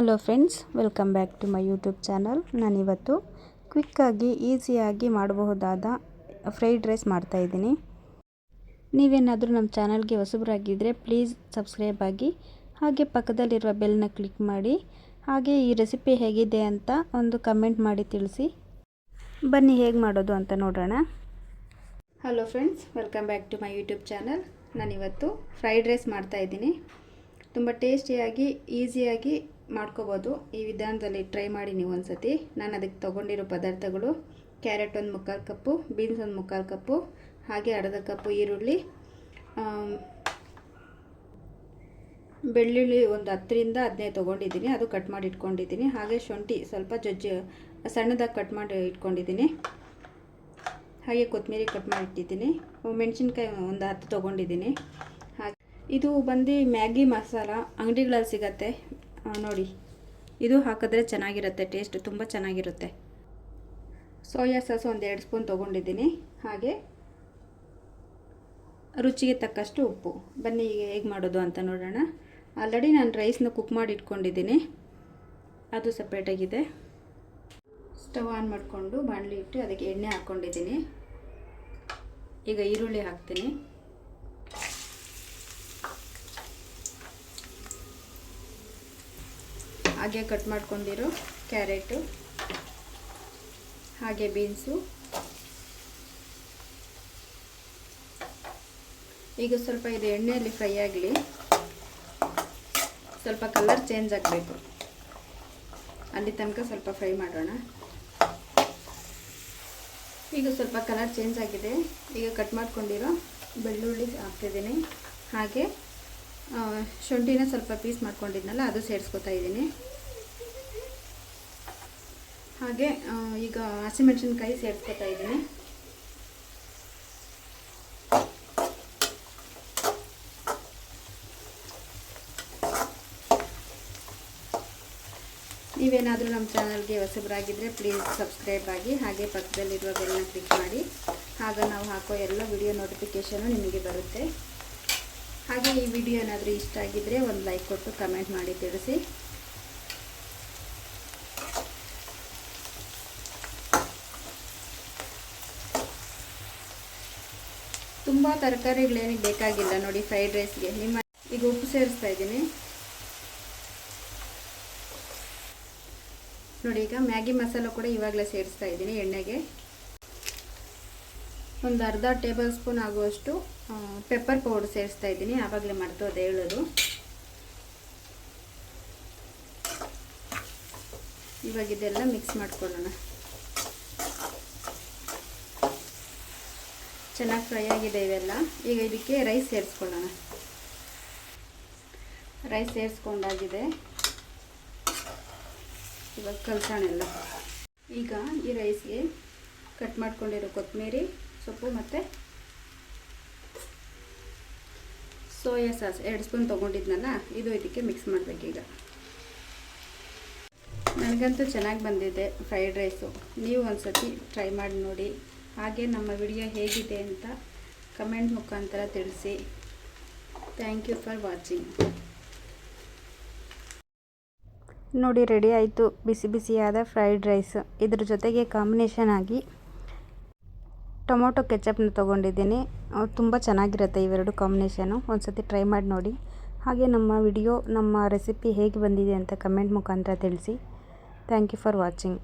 Hello friends, welcome back to my YouTube channel. ನಾನಿವತ್ತು ಕ್ವಿಕ್ಕಾಗಿ ಈಸಿಯಾಗಿ ಮಾಡಬಹುದಾದ ಫ್ರೈಡ್ ರೈಸ್ ಮಾಡ್ತಾಯಿದ್ದೀನಿ. ನೀವೇನಾದರೂ ನಮ್ಮ ಚಾನಲ್ಗೆ ಹೊಸಬರಾಗಿದ್ದರೆ ಪ್ಲೀಸ್ ಸಬ್ಸ್ಕ್ರೈಬ್ ಆಗಿ, ಹಾಗೆ ಪಕ್ಕದಲ್ಲಿರುವ ಬೆಲ್ನ ಕ್ಲಿಕ್ ಮಾಡಿ, ಹಾಗೆ ಈ ರೆಸಿಪಿ ಹೇಗಿದೆ ಅಂತ ಒಂದು ಕಮೆಂಟ್ ಮಾಡಿ ತಿಳಿಸಿ. ಬನ್ನಿ ಹೇಗೆ ಮಾಡೋದು ಅಂತ ನೋಡೋಣ. Hello friends, welcome back to my YouTube channel. ನಾನಿವತ್ತು ಫ್ರೈಡ್ ರೈಸ್ ಮಾಡ್ತಾಯಿದ್ದೀನಿ. ತುಂಬ ಟೇಸ್ಟಿಯಾಗಿ ಈಸಿಯಾಗಿ ಮಾಡ್ಕೋಬೋದು. ಈ ವಿಧಾನದಲ್ಲಿ ಟ್ರೈ ಮಾಡಿ ನೀವು ಒಂದ್ಸತಿ. ನಾನು ಅದಕ್ಕೆ ತೊಗೊಂಡಿರೋ ಪದಾರ್ಥಗಳು: ಕ್ಯಾರೆಟ್ 1 ಮುಕ್ಕಾಲು ಕಪ್ಪು, ಬೀನ್ಸ್ 1 ಮುಕ್ಕಾಲು ಕಪ್ಪು, ಹಾಗೆ ಅರ್ಧ ಕಪ್ಪು ಈರುಳ್ಳಿ, ಬೆಳ್ಳುಳ್ಳಿ ಒಂದು 10ರಿಂದ 15 ತೊಗೊಂಡಿದ್ದೀನಿ, ಅದು ಕಟ್ ಮಾಡಿ ಇಟ್ಕೊಂಡಿದ್ದೀನಿ. ಹಾಗೆ ಶುಂಠಿ ಸ್ವಲ್ಪ ಸಣ್ಣದಾಗಿ ಕಟ್ ಮಾಡಿ ಇಟ್ಕೊಂಡಿದ್ದೀನಿ. ಹಾಗೆ ಕೊತ್ತಂಬರಿ ಕಟ್ ಮಾಡಿ ಇಟ್ಟಿದ್ದೀನಿ. ಮೆಣಸಿನ್ಕಾಯಿ ಒಂದು 10 ತೊಗೊಂಡಿದ್ದೀನಿ. ಹಾಗೆ ಇದು ಬಂದು ಮ್ಯಾಗಿ ಮಸಾಲ ಅಂಗಡಿಗಳಲ್ಲಿ ಸಿಗತ್ತೆ ನೋಡಿ. ಇದು ಹಾಕಿದ್ರೆ ಚೆನ್ನಾಗಿರುತ್ತೆ, ಟೇಸ್ಟ್ ತುಂಬ ಚೆನ್ನಾಗಿರುತ್ತೆ. ಸೋಯಾ ಸಾಸ್ ಒಂದು 2 ಸ್ಪೂನ್ ತೊಗೊಂಡಿದ್ದೀನಿ. ಹಾಗೆ ರುಚಿಗೆ ತಕ್ಕಷ್ಟು ಉಪ್ಪು. ಬನ್ನಿ ಈಗ ಹೇಗೆ ಮಾಡೋದು ಅಂತ ನೋಡೋಣ. ಆಲ್ರೆಡಿ ನಾನು ರೈಸ್ನ ಕುಕ್ ಮಾಡಿ ಇಟ್ಕೊಂಡಿದ್ದೀನಿ, ಅದು ಸಪ್ರೇಟಾಗಿದೆ. ಸ್ಟವ್ ಆನ್ ಮಾಡಿಕೊಂಡು ಬಾಣಲಿ ಇಟ್ಟು ಅದಕ್ಕೆ ಎಣ್ಣೆ ಹಾಕ್ಕೊಂಡಿದ್ದೀನಿ. ಈಗ ಈರುಳ್ಳಿ ಹಾಕ್ತೀನಿ. ಹಾಗೆ ಕಟ್ ಮಾಡ್ಕೊಂಡಿರೋ ಕ್ಯಾರೆಟು, ಹಾಗೆ ಬೀನ್ಸು. ಈಗ ಸ್ವಲ್ಪ ಇದು ಎಣ್ಣೆಯಲ್ಲಿ ಫ್ರೈ ಆಗಲಿ, ಸ್ವಲ್ಪ ಕಲರ್ ಚೇಂಜ್ ಆಗಬೇಕು. ಅಲ್ಲಿ ತನಕ ಸ್ವಲ್ಪ ಫ್ರೈ ಮಾಡೋಣ. ಈಗ ಸ್ವಲ್ಪ ಕಲರ್ ಚೇಂಜ್ ಆಗಿದೆ. ಈಗ ಕಟ್ ಮಾಡ್ಕೊಂಡಿರೋ ಬೆಳ್ಳುಳ್ಳಿ ಹಾಕ್ತಿದ್ದೀನಿ. ಹಾಗೆ ಶುಂಠಿನ ಸ್ವಲ್ಪ ಪೀಸ್ ಮಾಡ್ಕೊಂಡಿದ್ನಲ್ಲ, ಅದು ಸೇರಿಸ್ಕೊತಾ ಇದ್ದೀನಿ. ಹಾಗೆ ಈಗ ಹಸಿಮೆಣಸಿನ್ಕಾಯಿ ಸೇರಿಸ್ಕೊತಾ ಇದ್ದೀನಿ. ನೀವೇನಾದರೂ ನಮ್ಮ ಚಾನಲ್ಗೆ ಹೊಸಬರಾಗಿದ್ದರೆ ಪ್ಲೀಸ್ ಸಬ್ಸ್ಕ್ರೈಬ್ ಆಗಿ, ಹಾಗೆ ಪಕ್ಕದಲ್ಲಿರುವ ಬೆಲ್ನ ಕ್ಲಿಕ್ ಮಾಡಿ. ಆಗ ನಾವು ಹಾಕೋ ಎಲ್ಲ ವಿಡಿಯೋ ನೋಟಿಫಿಕೇಷನು ನಿಮಗೆ ಬರುತ್ತೆ. ಹಾಗೆ ಈ ವಿಡಿಯೋ ಏನಾದರೂ ಇಷ್ಟ ಆಗಿದ್ದರೆ ಒಂದು ಲೈಕ್ ಕೊಟ್ಟು ಕಮೆಂಟ್ ಮಾಡಿ ತಿಳಿಸಿ. ತುಂಬ ತರಕಾರಿಗಳೇನಿಗೆ ಬೇಕಾಗಿಲ್ಲ ನೋಡಿ ಫ್ರೈಡ್ ರೈಸ್ಗೆ. ಈಗ ಉಪ್ಪು ಸೇರಿಸ್ತಾ ಇದ್ದೀನಿ ನೋಡಿ. ಈಗ ಮ್ಯಾಗಿ ಮಸಾಲ ಕೂಡ ಇವಾಗಲೇ ಸೇರಿಸ್ತಾ ಇದ್ದೀನಿ ಎಣ್ಣೆಗೆ. ಒಂದು ಅರ್ಧ ಟೇಬಲ್ ಸ್ಪೂನ್ ಆಗುವಷ್ಟು ಪೆಪ್ಪರ್ ಪೌಡರ್ ಸೇರಿಸ್ತಾ ಇದ್ದೀನಿ. ಆವಾಗಲೇ ಮರ್ತೋದೆ ಹೇಳೋದು. ಇವಾಗ ಇದೆಲ್ಲ ಮಿಕ್ಸ್ ಮಾಡ್ಕೊಳ್ಳೋಣ. ಚೆನ್ನಾಗಿ ಫ್ರೈ ಆಗಿದೆ ಇವೆಲ್ಲ. ಈಗ ಇದಕ್ಕೆ ರೈಸ್ ಸೇರಿಸ್ಕೊಳ್ಳೋಣ. ರೈಸ್ ಸೇರಿಸ್ಕೊಂಡಾಗಿದೆ. ಇವಾಗ ಕಲಸೋಣ. ಈಗ ಈ ರೈಸ್ಗೆ ಕಟ್ ಮಾಡ್ಕೊಂಡಿರೋ ಕೊತ್ತಂಬರಿ ಸೊಪ್ಪು ಮತ್ತು ಸೋಯಾ ಸಾಸ್ 2 ಸ್ಪೂನ್ ತೊಗೊಂಡಿದ್ನಲ್ಲ, ಇದು ಇದಕ್ಕೆ ಮಿಕ್ಸ್ ಮಾಡಬೇಕೀಗ. ನನಗಂತೂ ಚೆನ್ನಾಗಿ ಬಂದಿದೆ ಫ್ರೈಡ್ ರೈಸು. ನೀವು ಒಂದ್ಸತಿ ಟ್ರೈ ಮಾಡಿ ನೋಡಿ. ಹಾಗೆ ನಮ್ಮ ವಿಡಿಯೋ ಹೇಗಿದೆ ಅಂತ ಕಮೆಂಟ್ ಮುಖಾಂತರ ತಿಳಿಸಿ. Thank you for watching. ನೋಡಿ, ರೆಡಿ ಆಯಿತು ಬಿಸಿ ಬಿಸಿಯಾದ ಫ್ರೈಡ್ ರೈಸ್. ಇದ್ರ ಜೊತೆಗೆ ಕಾಂಬಿನೇಷನ್ ಆಗಿ ಟೊಮೊಟೊ ಕೆಚಪ್ನ ತೊಗೊಂಡಿದ್ದೀನಿ. ತುಂಬ ಚೆನ್ನಾಗಿರುತ್ತೆ ಇವೆರಡು ಕಾಂಬಿನೇಷನು. ಒಂದ್ಸತಿ ಟ್ರೈ ಮಾಡಿ ನೋಡಿ. ಹಾಗೆ ನಮ್ಮ ರೆಸಿಪಿ ಹೇಗೆ ಬಂದಿದೆ ಅಂತ ಕಮೆಂಟ್ ಮುಖಾಂತರ ತಿಳಿಸಿ. Thank you for watching.